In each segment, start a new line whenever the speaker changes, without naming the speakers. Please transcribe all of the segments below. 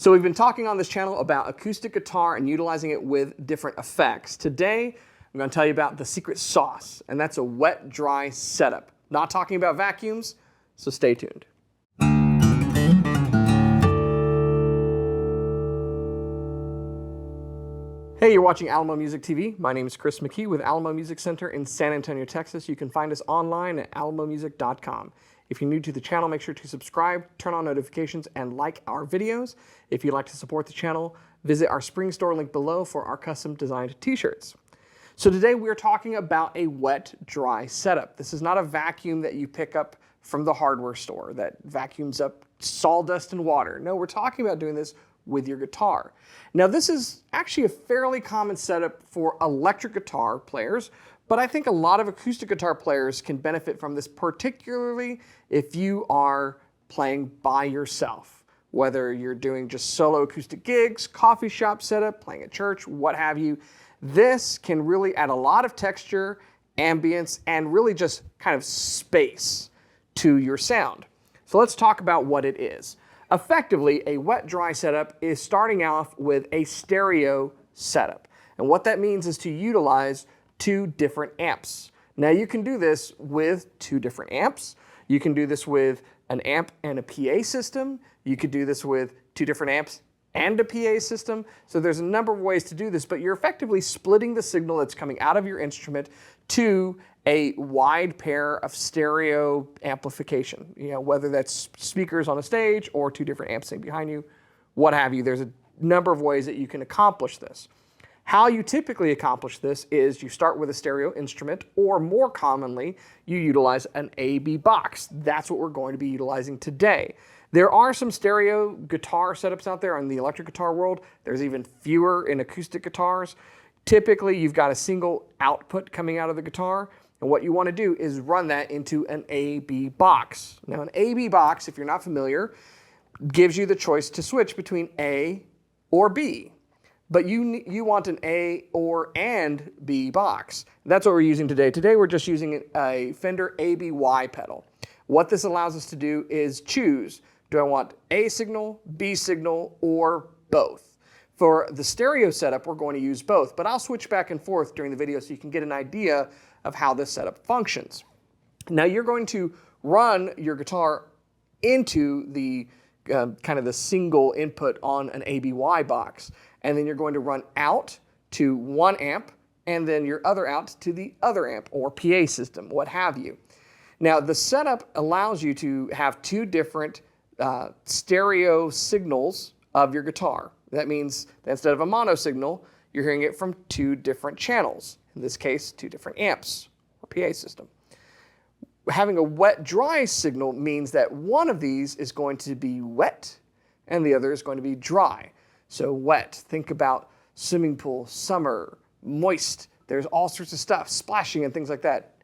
So we've been talking on this channel about acoustic guitar and utilizing it with different effects. Today, I'm going to tell you about the secret sauce, and that's a wet-dry setup. Not talking about vacuums, so stay tuned. Hey, you're watching Alamo Music TV. My name is Chris McKee with Alamo Music Center in San Antonio, Texas. You can find us online at alamomusic.com. If you're new to the channel, make sure to subscribe, turn on notifications, and like our videos. If you'd like to support the channel, visit our spring store link below for our custom designed t-shirts. So today we're talking about a wet-dry setup. This is not a vacuum that you pick up from the hardware store that vacuums up sawdust and water. No, we're talking about doing this with your guitar. Now this is actually a fairly common setup for electric guitar players, but I think a lot of acoustic guitar players can benefit from this, particularly if you are playing by yourself. Whether you're doing just solo acoustic gigs, coffee shop setup, playing at church, what have you. This can really add a lot of texture, ambience, and really just kind of space to your sound. So let's talk about what it is. Effectively, a wet-dry setup is starting off with a stereo setup. And what that means is to utilize two different amps. Now you can do this with two different amps. You can do this with an amp and a PA system. You could do this with two different amps and a PA system. So there's a number of ways to do this, but you're effectively splitting the signal that's coming out of your instrument to a wide pair of stereo amplification. You know, whether that's speakers on a stage or two different amps sitting behind you, what have you. There's a number of ways that you can accomplish this. How you typically accomplish this is you start with a stereo instrument, or more commonly, you utilize an AB box. That's what we're going to be utilizing today. There are some stereo guitar setups out there in the electric guitar world. There's even fewer in acoustic guitars. Typically, you've got a single output coming out of the guitar, and what you want to do is run that into an AB box. Now, an AB box, if you're not familiar, gives you the choice to switch between A or B. But you want an A or and B box. That's what we're using today. Today we're just using a Fender ABY pedal. What this allows us to do is choose, do I want A signal, B signal, or both? For the stereo setup, we're going to use both, but I'll switch back and forth during the video so you can get an idea of how this setup functions. Now you're going to run your guitar into the kind of the single input on an ABY box. And then you're going to run out to one amp, and then your other out to the other amp or PA system, what have you. Now the setup allows you to have two different stereo signals of your guitar. That means that instead of a mono signal, you're hearing it from two different channels. In this case, two different amps or PA system. Having a wet-dry signal means that one of these is going to be wet and the other is going to be dry. So wet, think about swimming pool, summer, moist, there's all sorts of stuff, splashing and things like that.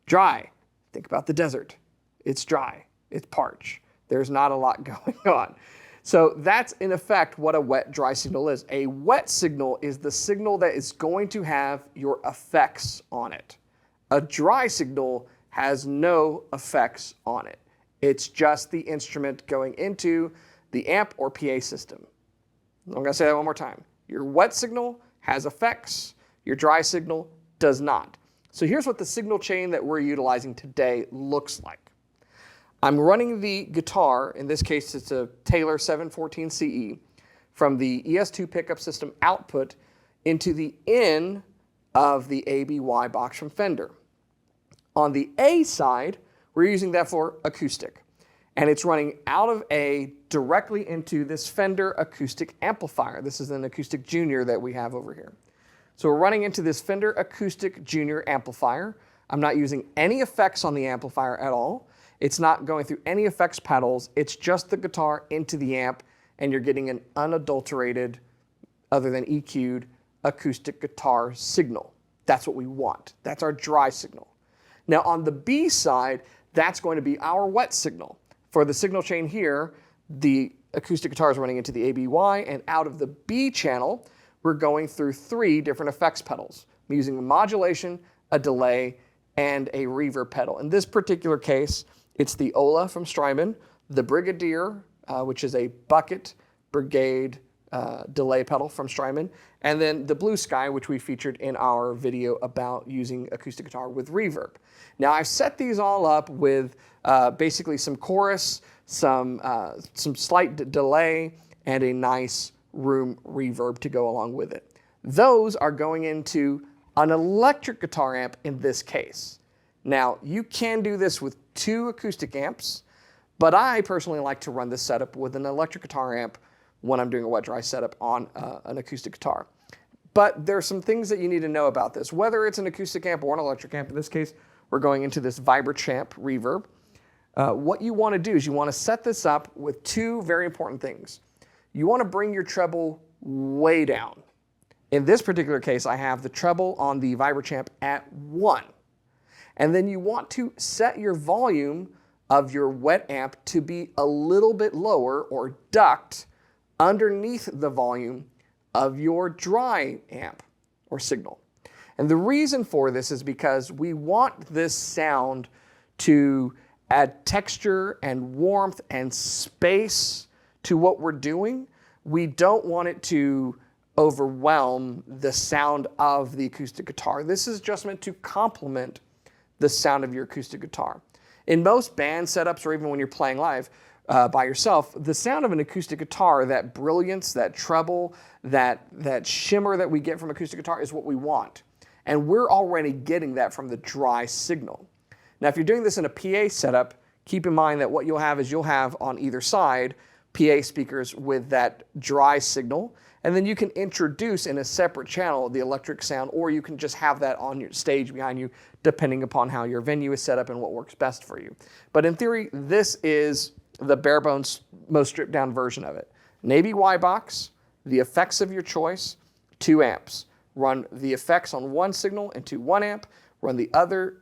Dry, think about the desert. It's dry, it's parched. There's not a lot going on. So that's in effect what a wet-dry signal is. A wet signal is the signal that is going to have your effects on it. A dry signal has no effects on it. It's just the instrument going into the amp or PA system. I'm going to say that one more time. Your wet signal has effects. Your dry signal does not. So here's what the signal chain that we're utilizing today looks like. I'm running the guitar, in this case it's a Taylor 714 CE, from the ES2 pickup system output into the in of the ABY box from Fender. On the A side, we're using that for acoustic. And it's running out of A directly into this Fender acoustic amplifier. This is an Acoustic Junior that we have over here. So we're running into this Fender Acoustic Junior amplifier. I'm not using any effects on the amplifier at all. It's not going through any effects pedals. It's just the guitar into the amp, and you're getting an unadulterated, other than EQ'd, acoustic guitar signal. That's what we want. That's our dry signal. Now on the B side, that's going to be our wet signal. For the signal chain here, the acoustic guitar is running into the ABY, and out of the B channel, we're going through three different effects pedals. I'm using a modulation, a delay, and a reverb pedal. In this particular case, it's the Ola from Strymon, the Brigadier, which is a bucket Brigade delay pedal from Strymon, and then the Blue Sky, which we featured in our video about using acoustic guitar with reverb. Now I've set these all up with basically some chorus, some slight delay, and a nice room reverb to go along with it. Those are going into an electric guitar amp in this case. Now you can do this with 2 acoustic amps, but I personally like to run this setup with an electric guitar amp when I'm doing a WetDry setup on an acoustic guitar. But there are some things that you need to know about this. Whether it's an acoustic amp or an electric amp, in this case, we're going into this Vibrachamp reverb. What you want to do is you want to set this up with 2 very important things. You want to bring your treble way down. In this particular case, I have the treble on the Vibrachamp at 1. And then you want to set your volume of your wet amp to be a little bit lower or ducked underneath the volume of your dry amp or signal. And the reason for this is because we want this sound to add texture and warmth and space to what we're doing. We don't want it to overwhelm the sound of the acoustic guitar. This is just meant to complement the sound of your acoustic guitar. In most band setups, or even when you're playing live by yourself, the sound of an acoustic guitar, that brilliance, that treble, that shimmer that we get from acoustic guitar is what we want. And we're already getting that from the dry signal. Now, if you're doing this in a PA setup, keep in mind that what you'll have on either side PA speakers with that dry signal, and then you can introduce in a separate channel the electric sound, or you can just have that on your stage behind you, depending upon how your venue is set up and what works best for you. But in theory, this is the bare bones, most stripped down version of it. An ABY box, the effects of your choice, 2 amps. Run the effects on one signal into 1 amp, run the other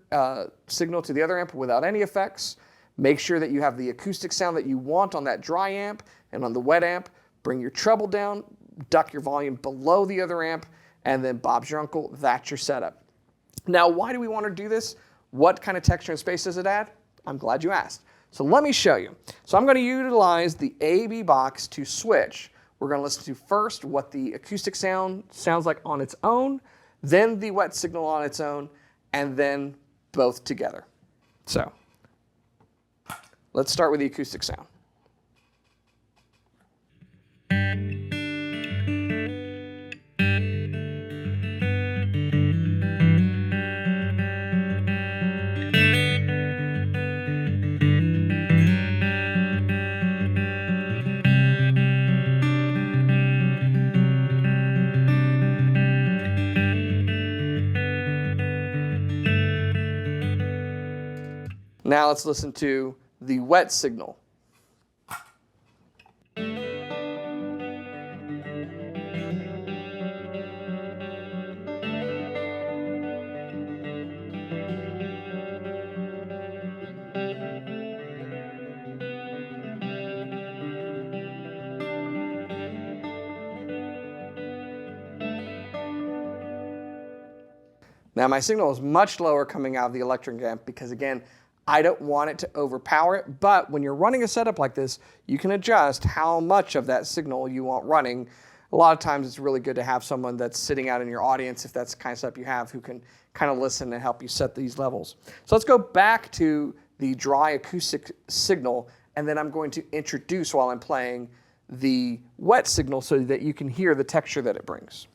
signal to the other amp without any effects. Make sure that you have the acoustic sound that you want on that dry amp, and on the wet amp, bring your treble down, duck your volume below the other amp, and then Bob's your uncle, that's your setup. Now, why do we want to do this? What kind of texture and space does it add? I'm glad you asked. So let me show you. So I'm going to utilize the AB box to switch. We're going to listen to first what the acoustic sound sounds like on its own, then the wet signal on its own, and then both together. So let's start with the acoustic sound. Now let's listen to the wet signal. Now my signal is much lower coming out of the electric amp because, again, I don't want it to overpower it, but when you're running a setup like this, you can adjust how much of that signal you want running. A lot of times it's really good to have someone that's sitting out in your audience, if that's the kind of setup you have, who can kind of listen and help you set these levels. So let's go back to the dry acoustic signal, and then I'm going to introduce, while I'm playing, the wet signal so that you can hear the texture that it brings.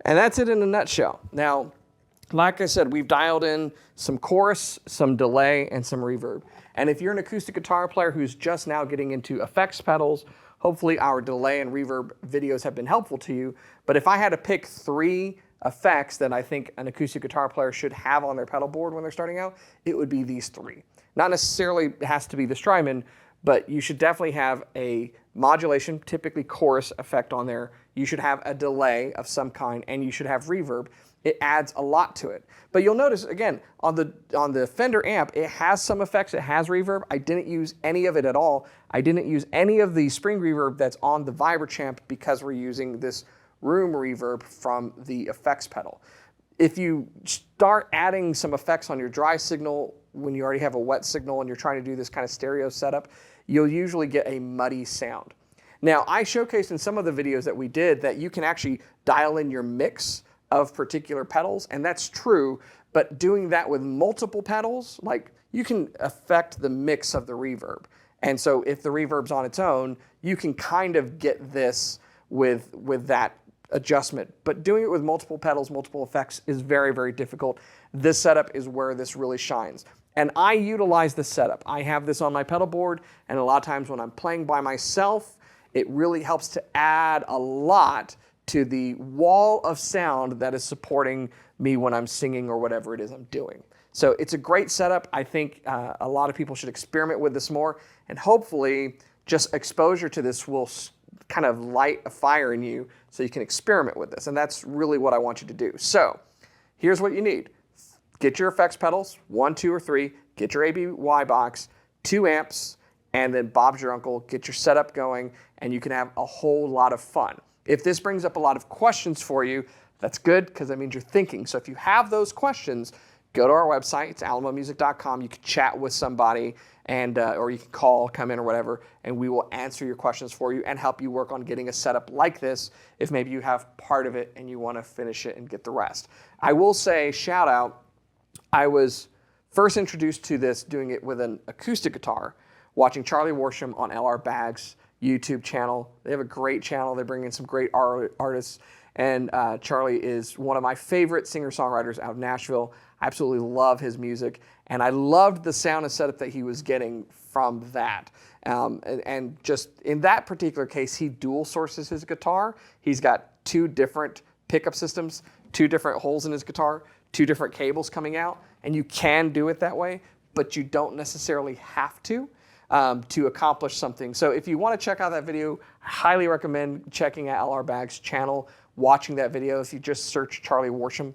And that's it in a nutshell. Now, Like I said, we've dialed in some chorus, some delay, and some reverb. And if you're an acoustic guitar player who's just now getting into effects pedals, hopefully our delay and reverb videos have been helpful to you. But if I had to pick 3 effects that I think an acoustic guitar player should have on their pedal board when they're starting out, it would be these 3. Not necessarily has to be the Strymon, but you should definitely have a modulation, typically chorus effect on there. You should have a delay of some kind, and you should have reverb. It adds a lot to it. But you'll notice, again, on the Fender amp, it has some effects, it has reverb. I didn't use any of it at all. I didn't use any of the spring reverb that's on the Vibrachamp because we're using this room reverb from the effects pedal. If you start adding some effects on your dry signal when you already have a wet signal and you're trying to do this kind of stereo setup, you'll usually get a muddy sound. Now, I showcased in some of the videos that we did that you can actually dial in your mix of particular pedals, and that's true, but doing that with multiple pedals, like you can affect the mix of the reverb. And so if the reverb's on its own, you can kind of get this with that adjustment. But doing it with multiple pedals, multiple effects is very, very difficult. This setup is where this really shines. And I utilize this setup. I have this on my pedal board, and a lot of times when I'm playing by myself, it really helps to add a lot to the wall of sound that is supporting me when I'm singing or whatever it is I'm doing. So it's a great setup. I think a lot of people should experiment with this more, and hopefully just exposure to this will kind of light a fire in you so you can experiment with this. And that's really what I want you to do. So here's what you need. Get your effects pedals, 1, 2, or 3, get your ABY box, 2 amps, and then Bob's your uncle, get your setup going, and you can have a whole lot of fun. If this brings up a lot of questions for you, that's good because that means you're thinking. So if you have those questions, go to our website. It's alamomusic.com. You can chat with somebody and or you can call, come in or whatever, and we will answer your questions for you and help you work on getting a setup like this if maybe you have part of it and you want to finish it and get the rest. I will say, shout out, I was first introduced to this doing it with an acoustic guitar, watching Charlie Worsham on LR Baggs' YouTube channel. They have a great channel. They bring in some great artists. And Charlie is one of my favorite singer-songwriters out of Nashville. I absolutely love his music. And I loved the sound and setup that he was getting from that. And just in that particular case, he dual sources his guitar. He's got 2 different pickup systems, 2 different holes in his guitar, 2 different cables coming out. And you can do it that way, but you don't necessarily have to accomplish something. So if you want to check out that video, I highly recommend checking out LR Baggs' channel, watching that video. If you just search Charlie Worsham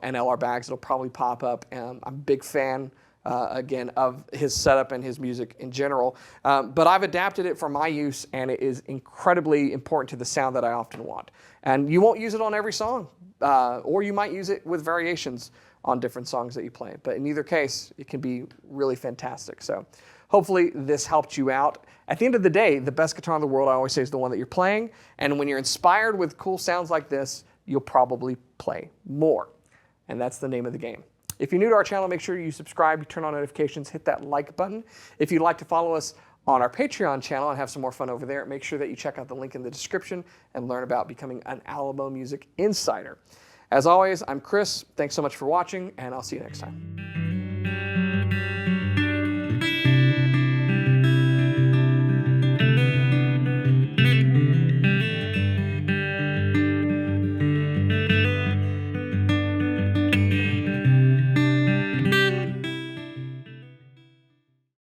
and LR Baggs, it'll probably pop up. I'm a big fan, again, of his setup and his music in general. But I've adapted it for my use, and it is incredibly important to the sound that I often want. And you won't use it on every song, or you might use it with variations on different songs that you play. But in either case, it can be really fantastic. So hopefully this helped you out. At the end of the day, the best guitar in the world, I always say, is the one that you're playing. And when you're inspired with cool sounds like this, you'll probably play more. And that's the name of the game. If you're new to our channel, make sure you subscribe, you turn on notifications, hit that like button. If you'd like to follow us on our Patreon channel and have some more fun over there, make sure that you check out the link in the description and learn about becoming an Alamo Music Insider. As always, I'm Chris. Thanks so much for watching, and I'll see you next time.